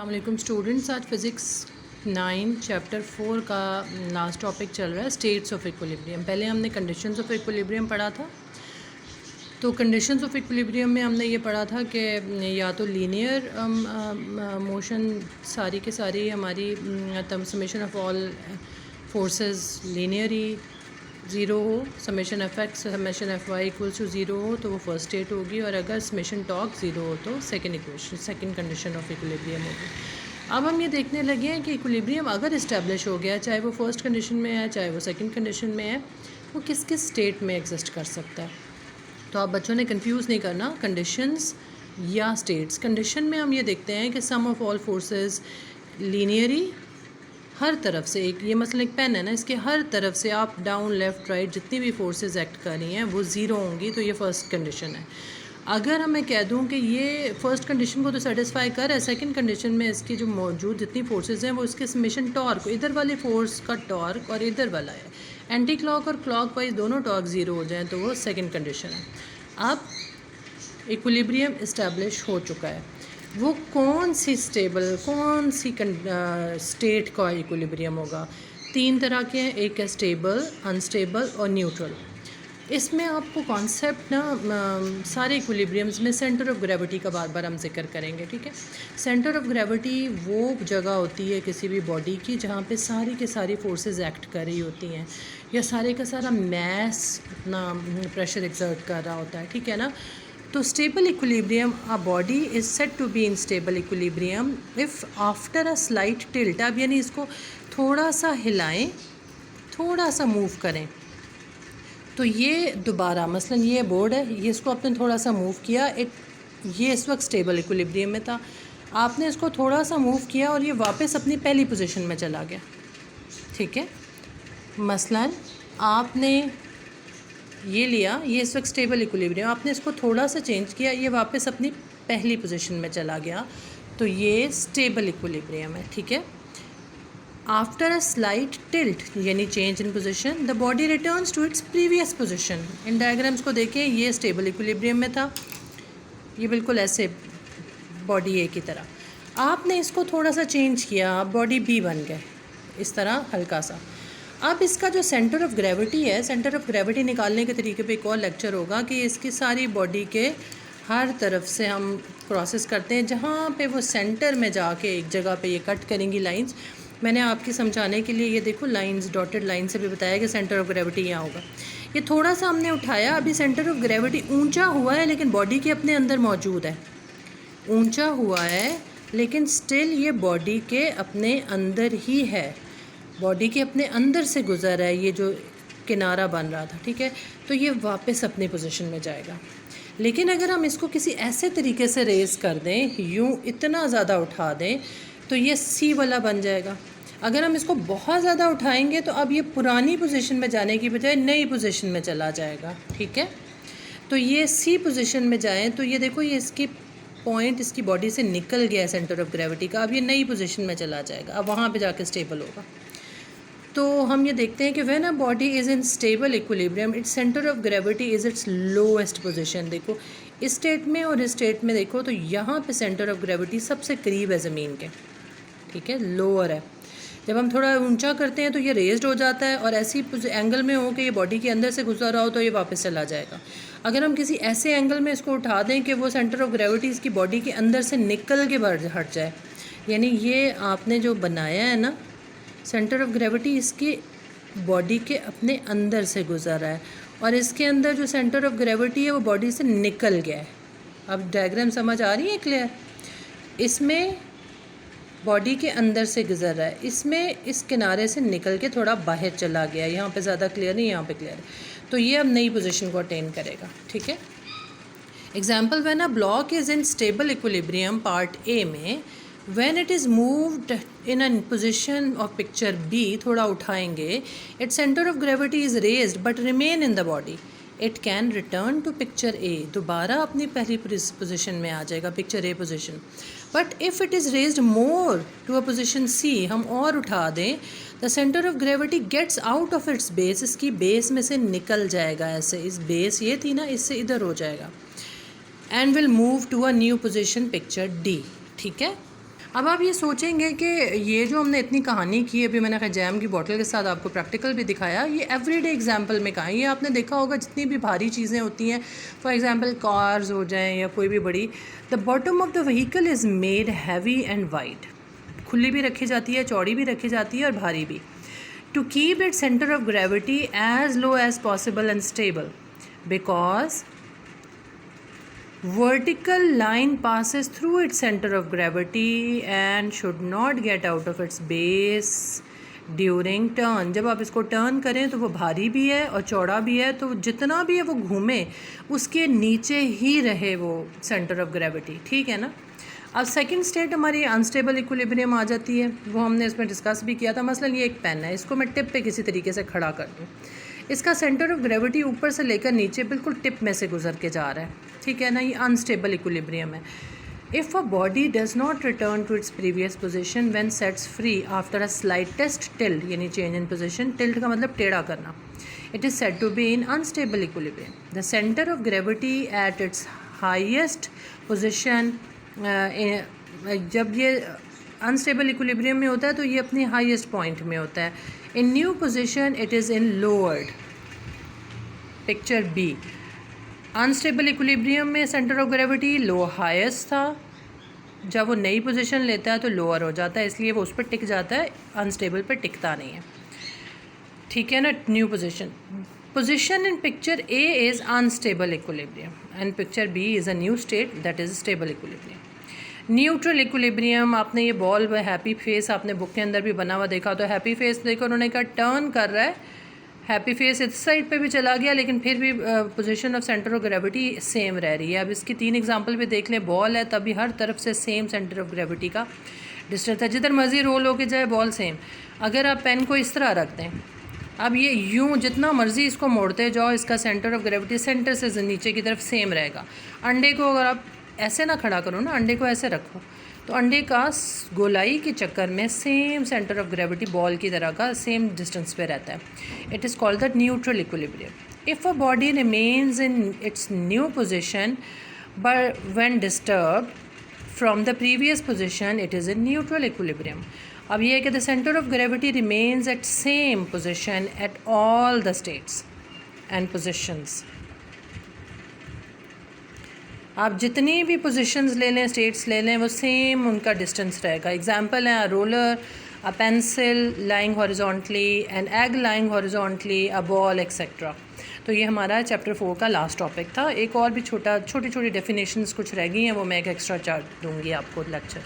अस्सलामुअलैकुम स्टूडेंट्स, आज physics 9 chapter 4 का लास्ट टॉपिक चल रहा है स्टेट्स ऑफ इक्विलिब्रियम। पहले हमने कंडीशंस ऑफ इक्विलिब्रियम पढ़ा था। तो कंडीशंस ऑफ इक्विलिब्रियम में हमने ये पढ़ा था कि या तो लीनियर मोशन सारी के सारी हमारी summation of all forces linear ही ज़ीरो हो, summation F X summation F Y equals to zero हो तो वो फर्स्ट स्टेट होगी, और अगर समेशन टॉक ज़ीरो हो तो सेकंड कंडीशन ऑफ इक्विलिब्रियम होगी। अब हम ये देखने लगे हैं कि इक्विलिब्रियम अगर इस्टेब्लिश हो गया, चाहे वो फर्स्ट कंडीशन में है चाहे वो सेकंड कंडीशन में है, वो किस किस स्टेट में एग्जिस्ट कर सकता है। तो आप बच्चों ने कंफ्यूज नहीं करना कंडीशंस या स्टेट्स। कंडीशन में हम ये देखते हैं कि सम ऑफ ऑल फोर्सेस लीनियरी हर तरफ से, एक ये मसला एक पेन है ना, इसके हर तरफ से अप डाउन लेफ़्ट राइट जितनी भी फोर्सेस एक्ट कर रही हैं वो ज़ीरो होंगी, तो ये फ़र्स्ट कंडीशन है। अगर मैं कह दूं कि ये फ़र्स्ट कंडीशन को तो सेटिस्फाई कर है, सेकंड कंडीशन में इसकी जो मौजूद जितनी फोर्सेस हैं वो इसके समेशन टॉर्क, इधर वाले फोर्स का टॉर्क और इधर वाला है एंटी क्लॉक और क्लॉक वाइज दोनों टॉर्क ज़ीरो हो जाएँ तो वो सेकेंड कंडीशन है। अब इक्विलिब्रियम इस्टेब्लिश हो चुका है। वो कौन सी स्टेट का इक्विलिब्रियम होगा? तीन तरह के हैं, एक है स्टेबल, अनस्टेबल और न्यूट्रल। इसमें आपको कॉन्सेप्ट ना सारे इक्विलिब्रियम्स में सेंटर ऑफ ग्रेविटी का बार बार हम जिक्र करेंगे, ठीक है। सेंटर ऑफ ग्रेविटी वो जगह होती है किसी भी बॉडी की जहाँ पे सारी के सारी फोर्सेस एक्ट कर रही होती हैं, या सारे का सारा मैस अपना प्रेशर एक्सर्ट कर रहा होता है, ठीक है ना। तो stable equilibrium, a body is said to be in stable equilibrium if after a slight tilt, अब यानी इसको थोड़ा सा हिलाएं, थोड़ा सा मूव करें तो ये दोबारा, मसलन ये बोर्ड है, ये इसको आपने थोड़ा सा मूव किया, ये इस वक्त स्टेबल इक्विलिब्रियम में था, आपने इसको थोड़ा सा मूव किया और ये वापस अपनी पहली पोजीशन में चला गया, ठीक है। मसलन आपने ये लिया, ये इस वक्त स्टेबल इक्विलिब्रियम, आपने इसको थोड़ा सा चेंज किया, ये वापस अपनी पहली पोजीशन में चला गया, तो ये स्टेबल इक्विलिब्रियम है, ठीक है। आफ्टर अ स्लाइट टिल्ट यानी change in position, the body returns to its previous position. इन डायग्राम्स को देखें, ये स्टेबल इक्विलिब्रियम में था, ये बिल्कुल ऐसे बॉडी ए की तरह। आपने इसको थोड़ा सा चेंज किया, बॉडी बी बन गए, इस तरह हल्का सा। अब इसका जो सेंटर ऑफ ग्रेविटी है, सेंटर ऑफ ग्रेविटी निकालने के तरीके पे एक और लेक्चर होगा कि इसकी सारी बॉडी के हर तरफ से हम प्रोसेस करते हैं, जहाँ पे वो सेंटर में जाके एक जगह पे ये कट करेंगी लाइंस। मैंने आपकी समझाने के लिए ये देखो लाइंस, डॉटेड लाइन से भी बताया कि सेंटर ऑफ ग्रेविटी यहाँ होगा। ये थोड़ा सा हमने उठाया, अभी सेंटर ऑफ ग्रेविटी ऊंचा हुआ है लेकिन बॉडी के अपने अंदर मौजूद है, ऊंचा हुआ है लेकिन स्टिल ये बॉडी के अपने अंदर ही है, बॉडी के अपने अंदर से गुजर है, ये जो किनारा बन रहा था, ठीक है। तो ये वापस अपनी पोजीशन में जाएगा। लेकिन अगर हम इसको किसी ऐसे तरीके से रेस कर दें, यूँ इतना ज़्यादा उठा दें, तो ये सी वाला बन जाएगा। अगर हम इसको बहुत ज़्यादा उठाएंगे तो अब ये पुरानी पोजीशन में जाने की बजाय नई पोजीशन में चला जाएगा, ठीक है। तो ये सी पोजीशन में जाए तो ये देखो, ये इसकी पॉइंट इसकी बॉडी से निकल गया है सेंटर ऑफ ग्रेविटी का, अब ये नई पोजीशन में चला जाएगा, अब वहाँ पे जाके स्टेबल होगा। तो हम ये देखते हैं कि when a body is in stable equilibrium, its centre of gravity is it's lowest position. देखो इस स्टेट में और इस स्टेट में देखो तो यहाँ पे सेंटर ऑफ ग्रेविटी सबसे करीब है ज़मीन के, ठीक है, लोअर है। जब हम थोड़ा ऊंचा करते हैं तो ये रेज्ड हो जाता है, और ऐसी एंगल में हो कि ये बॉडी के अंदर से गुजर रहा हो तो ये वापस चला जाएगा। अगर हम किसी ऐसे एंगल में इसको उठा दें कि वो सेंटर ऑफ ग्रेविटी इसकी बॉडी के अंदर से निकल के हट जाए, यानी ये आपने जो बनाया है ना सेंटर ऑफ ग्रेविटी, इसकी बॉडी के अपने अंदर से गुजर रहा है, और इसके अंदर जो सेंटर ऑफ ग्रेविटी है वो बॉडी से निकल गया है। अब डायग्राम समझ आ रही है क्लियर? इसमें बॉडी के अंदर से गुजर रहा है, इसमें इस किनारे से निकल के थोड़ा बाहर चला गया, यहाँ पे ज़्यादा क्लियर नहीं, यहाँ पे क्लियर है। तो ये अब नई पोजीशन को अटेन करेगा, ठीक है। Example, when a block is in stable equilibrium part A में, when it is moved in a position of picture B, थोड़ा उठाएंगे, its center of gravity is raised but remain in the body, it can return to picture A, दोबारा अपनी पहली position में आ जाएगा, picture A position. but if it is raised more to a position C, हम और उठा दें, the center of gravity gets out of its base, इसकी बेस में से निकल जाएगा, ऐसे इस बेस ये थी ना, इससे इधर हो जाएगा, and will move to a new position picture D, ठीक है। अब आप ये सोचेंगे कि ये जो हमने इतनी कहानी की, अभी मैंने जैम की बोतल के साथ आपको प्रैक्टिकल भी दिखाया, ये एवरीडे एग्जांपल में कहाँ है? ये आपने देखा होगा जितनी भी भारी चीज़ें होती हैं, फॉर एग्जांपल कार्स हो जाएं या कोई भी बड़ी, the bottom of the vehicle is made heavy and wide, खुली भी रखी जाती है, चौड़ी भी रखी जाती है और भारी भी, to keep it centre of gravity as low as possible and stable, because vertical line passes through its center of gravity and should not get out of its base during turn. जब आप इसको turn करें तो वो भारी भी है और चौड़ा भी है, तो जितना भी है वो घूमे उसके नीचे ही रहे वो सेंटर ऑफ ग्रेविटी, ठीक है ना। अब सेकंड स्टेट हमारी अनस्टेबल इक्विलिब्रियम आ जाती है, वो हमने इसमें डिस्कस भी किया था। मसलन ये एक पेन है, इसको मैं टिप पे किसी तरीके से खड़ा कर दूँ, इसका सेंटर ऑफ ग्रेविटी ऊपर से लेकर नीचे बिल्कुल टिप में से गुजर के जा रहा है, ठीक है ना, ये अनस्टेबल इक्विलिब्रियम है। If a body does not return to its previous position when sets free after a slightest tilt, यानी चेंज इन पोजीशन, टिल्ट का मतलब टेढ़ा करना, it is said to be in unstable equilibrium. The centre of gravity at its highest position, जब ये unstable equilibrium में होता है तो ये अपने हाईएस्ट पॉइंट में होता है। In new position it is in lowered, picture B. Unstable equilibrium में सेंटर ऑफ ग्रेविटी लो हाईएस्ट था, जब वो नई पोजीशन लेता है तो लोअर हो जाता है, इसलिए वो उस पर टिक जाता है, अनस्टेबल पर टिकता नहीं है, ठीक है ना। New position in picture A is unstable equilibrium and picture B is a new state that is stable equilibrium. Neutral equilibrium, आपने ये बॉल व हैप्पी फेस आपने बुक के अंदर भी बना हुआ देखा, तो हैप्पी फेस देखो उन्होंने कहा टर्न कर रहा है, हैप्पी फेस इस साइड पे भी चला गया लेकिन फिर भी position of centre of gravity same रह रही है। अब इसकी 3 एग्जांपल भी देख लें, बॉल है तभी हर तरफ से सेम सेंटर ऑफ ग्रेविटी का डिस्टेंस है, जिधर मर्जी रोल होके जाए बॉल सेम। अगर आप पेन को इस तरह रख दें, अब ये यूँ जितना मर्जी इसको मोड़ते जाओ, इसका सेंटर ऑफ ग्रेविटी सेंटर से नीचे की तरफ सेम रहेगा। अंडे को अगर आप ऐसे ना खड़ा करो ना, अंडे को ऐसे रखो, तो अंडे का गोलाई के चक्कर में same centre of gravity ball की तरह का सेम डिस्टेंस पे रहता है। It is called the neutral equilibrium. If a body remains in its new position but when disturbed from the previous position it is in neutral equilibrium. अब ये है कि the centre of gravity remains at same position at all the states and positions. आप जितनी भी positions ले लें, states ले लें, वो सेम उनका डिस्टेंस रहेगा। एग्जांपल है, a roller, a pencil lying horizontally, an egg laying horizontally, a ball etcetera. तो ये हमारा चैप्टर 4 का लास्ट टॉपिक था। एक और भी छोटी छोटी डेफिनेशंस कुछ रह गई हैं, वो मैं एक एक्स्ट्रा चार्ट दूंगी आपको लेक्चर।